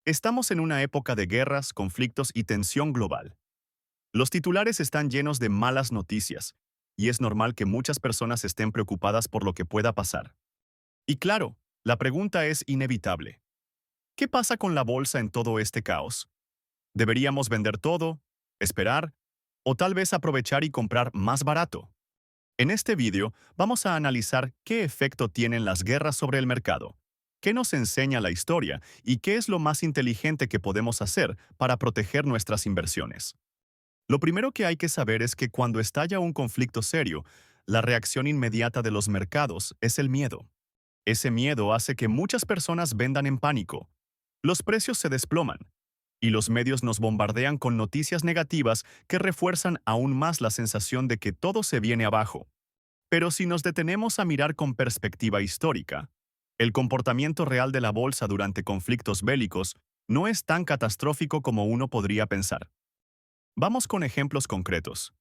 Estamos en una época de guerras, conflictos y tensión global. Los titulares están llenos de malas noticias, y es normal que muchas personas estén preocupadas por lo que pueda pasar. Y claro, la pregunta es inevitable. ¿Qué pasa con la bolsa en todo este caos? ¿Deberíamos vender todo, esperar, o tal vez aprovechar y comprar más barato? En este vídeo vamos a analizar qué efecto tienen las guerras sobre el mercado, qué nos enseña la historia y qué es lo más inteligente que podemos hacer para proteger nuestras inversiones. Lo primero que hay que saber es que cuando estalla un conflicto serio, la reacción inmediata de los mercados es el miedo. Ese miedo hace que muchas personas vendan en pánico. Los precios se desploman y los medios nos bombardean con noticias negativas que refuerzan aún más la sensación de que todo se viene abajo. Pero si nos detenemos a mirar con perspectiva histórica, el comportamiento real de la bolsa durante conflictos bélicos no es tan catastrófico como uno podría pensar. Vamos con ejemplos concretos.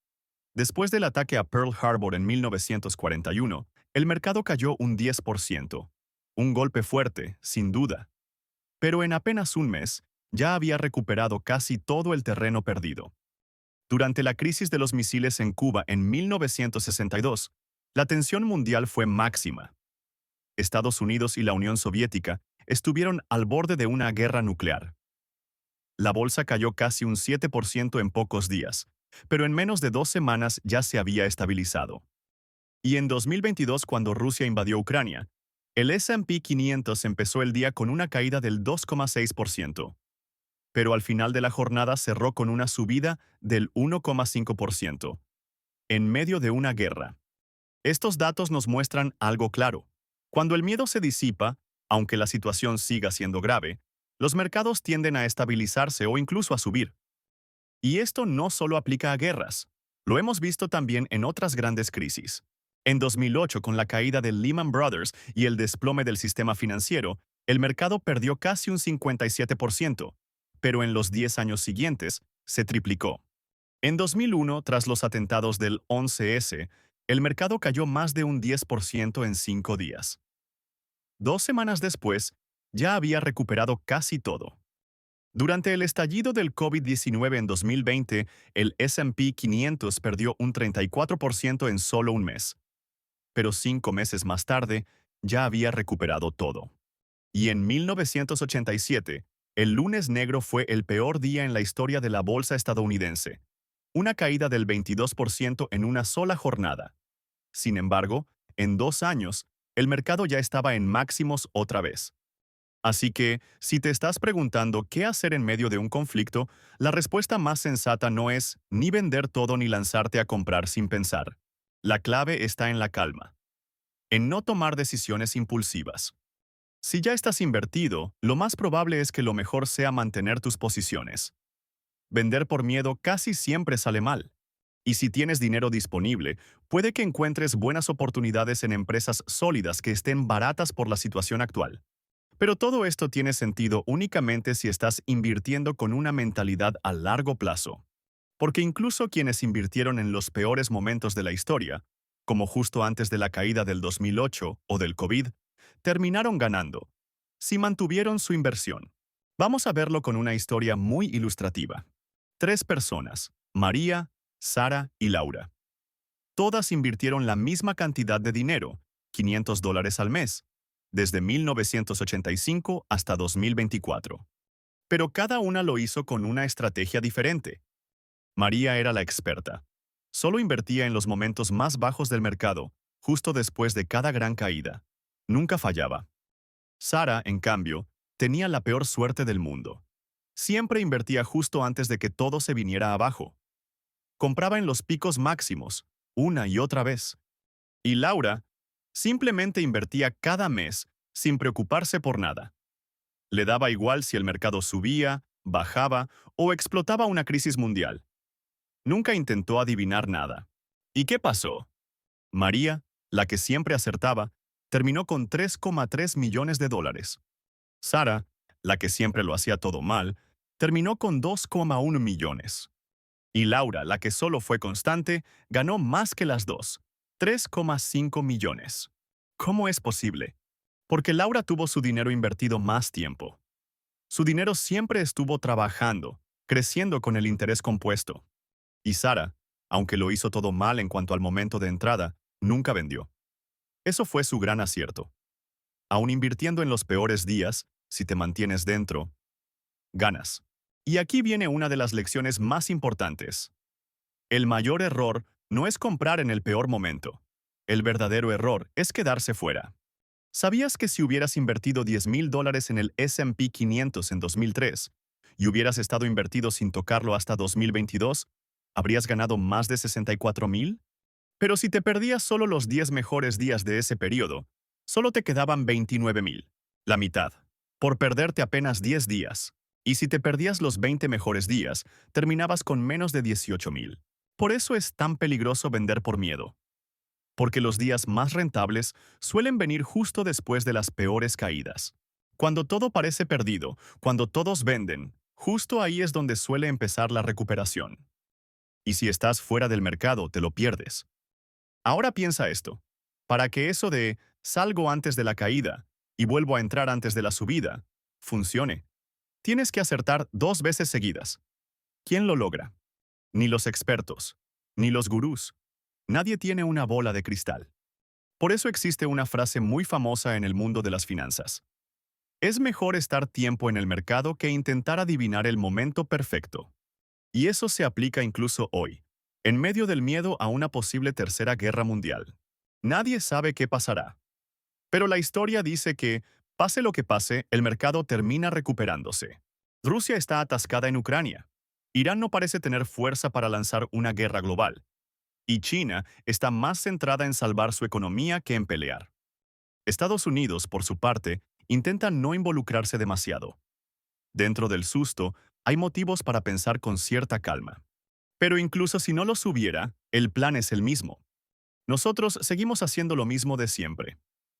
Después del ataque a Pearl Harbor en 1941, el mercado cayó un 10%. Un golpe fuerte, sin duda. Pero en apenas un mes, ya había recuperado casi todo el terreno perdido. Durante la crisis de los misiles en Cuba en 1962, la tensión mundial fue máxima. Estados Unidos y la Unión Soviética estuvieron al borde de una guerra nuclear. La bolsa cayó casi un 7% en pocos días, pero en menos de 2 semanas ya se había estabilizado. Y en 2022, cuando Rusia invadió Ucrania, el S&P 500 empezó el día con una caída del 2,6%, pero al final de la jornada cerró con una subida del 1,5%, en medio de una guerra. Estos datos nos muestran algo claro. Cuando el miedo se disipa, aunque la situación siga siendo grave, los mercados tienden a estabilizarse o incluso a subir. Y esto no solo aplica a guerras, lo hemos visto también en otras grandes crisis. En 2008, con la caída de Lehman Brothers y el desplome del sistema financiero, el mercado perdió casi un 57%, pero en los 10 años siguientes se triplicó. En 2001, tras los atentados del 11S, el mercado cayó más de un 10% en 5 días. 2 semanas después, ya había recuperado casi todo. Durante el estallido del COVID-19 en 2020, el S&P 500 perdió un 34% en solo un mes. Pero 5 meses más tarde, ya había recuperado todo. Y en 1987, el lunes negro fue el peor día en la historia de la bolsa estadounidense. Una caída del 22% en una sola jornada. Sin embargo, en 2 años, el mercado ya estaba en máximos otra vez. Así que, si te estás preguntando qué hacer en medio de un conflicto, la respuesta más sensata no es ni vender todo ni lanzarte a comprar sin pensar. La clave está en la calma, en no tomar decisiones impulsivas. Si ya estás invertido, lo más probable es que lo mejor sea mantener tus posiciones. Vender por miedo casi siempre sale mal. Y si tienes dinero disponible, puede que encuentres buenas oportunidades en empresas sólidas que estén baratas por la situación actual. Pero todo esto tiene sentido únicamente si estás invirtiendo con una mentalidad a largo plazo. Porque incluso quienes invirtieron en los peores momentos de la historia, como justo antes de la caída del 2008 o del COVID, terminaron ganando, si mantuvieron su inversión. Vamos a verlo con una historia muy ilustrativa. 3 personas, María, Sara y Laura. Todas invirtieron la misma cantidad de dinero, $500 al mes, desde 1985 hasta 2024. Pero cada una lo hizo con una estrategia diferente. María era la experta. Solo invertía en los momentos más bajos del mercado, justo después de cada gran caída. Nunca fallaba. Sara, en cambio, tenía la peor suerte del mundo. Siempre invertía justo antes de que todo se viniera abajo. Compraba en los picos máximos, una y otra vez. Y Laura simplemente invertía cada mes, sin preocuparse por nada. Le daba igual si el mercado subía, bajaba o explotaba una crisis mundial. Nunca intentó adivinar nada. ¿Y qué pasó? María, la que siempre acertaba, terminó con $3,3 millones. Sara, la que siempre lo hacía todo mal, terminó con 2,1 millones. Y Laura, la que solo fue constante, ganó más que las dos, 3,5 millones. ¿Cómo es posible? Porque Laura tuvo su dinero invertido más tiempo. Su dinero siempre estuvo trabajando, creciendo con el interés compuesto. Y Sara, aunque lo hizo todo mal en cuanto al momento de entrada, nunca vendió. Eso fue su gran acierto. Aun invirtiendo en los peores días, si te mantienes dentro, ganas. Y aquí viene una de las lecciones más importantes. El mayor error no es comprar en el peor momento. El verdadero error es quedarse fuera. ¿Sabías que si hubieras invertido $10,000 en el S&P 500 en 2003 y hubieras estado invertido sin tocarlo hasta 2022, habrías ganado más de 64,000? Pero si te perdías solo los 10 mejores días de ese periodo, solo te quedaban 29,000, la mitad, por perderte apenas 10 días. Y si te perdías los 20 mejores días, terminabas con menos de 18,000. Por eso es tan peligroso vender por miedo. Porque los días más rentables suelen venir justo después de las peores caídas. Cuando todo parece perdido, cuando todos venden, justo ahí es donde suele empezar la recuperación. Y si estás fuera del mercado, te lo pierdes. Ahora piensa esto. Para que eso de salgo antes de la caída y vuelvo a entrar antes de la subida funcione, tienes que acertar 2 veces seguidas. ¿Quién lo logra? Ni los expertos, ni los gurús. Nadie tiene una bola de cristal. Por eso existe una frase muy famosa en el mundo de las finanzas. Es mejor estar tiempo en el mercado que intentar adivinar el momento perfecto. Y eso se aplica incluso hoy, en medio del miedo a una posible tercera guerra mundial. Nadie sabe qué pasará. Pero la historia dice que, pase lo que pase, el mercado termina recuperándose. Rusia está atascada en Ucrania. Irán no parece tener fuerza para lanzar una guerra global. Y China está más centrada en salvar su economía que en pelear. Estados Unidos, por su parte, intenta no involucrarse demasiado. Dentro del susto, hay motivos para pensar con cierta calma. Pero incluso si no los hubiera, el plan es el mismo. Nosotros seguimos haciendo lo mismo de siempre.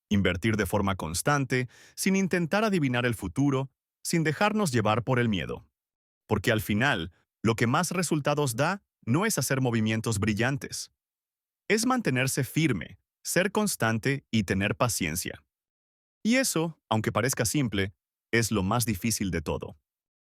Invertir de forma constante, sin intentar adivinar el futuro, sin dejarnos llevar por el miedo. Porque al final, lo que más resultados da no es hacer movimientos brillantes. Es mantenerse firme, ser constante y tener paciencia. Y eso, aunque parezca simple, es lo más difícil de todo.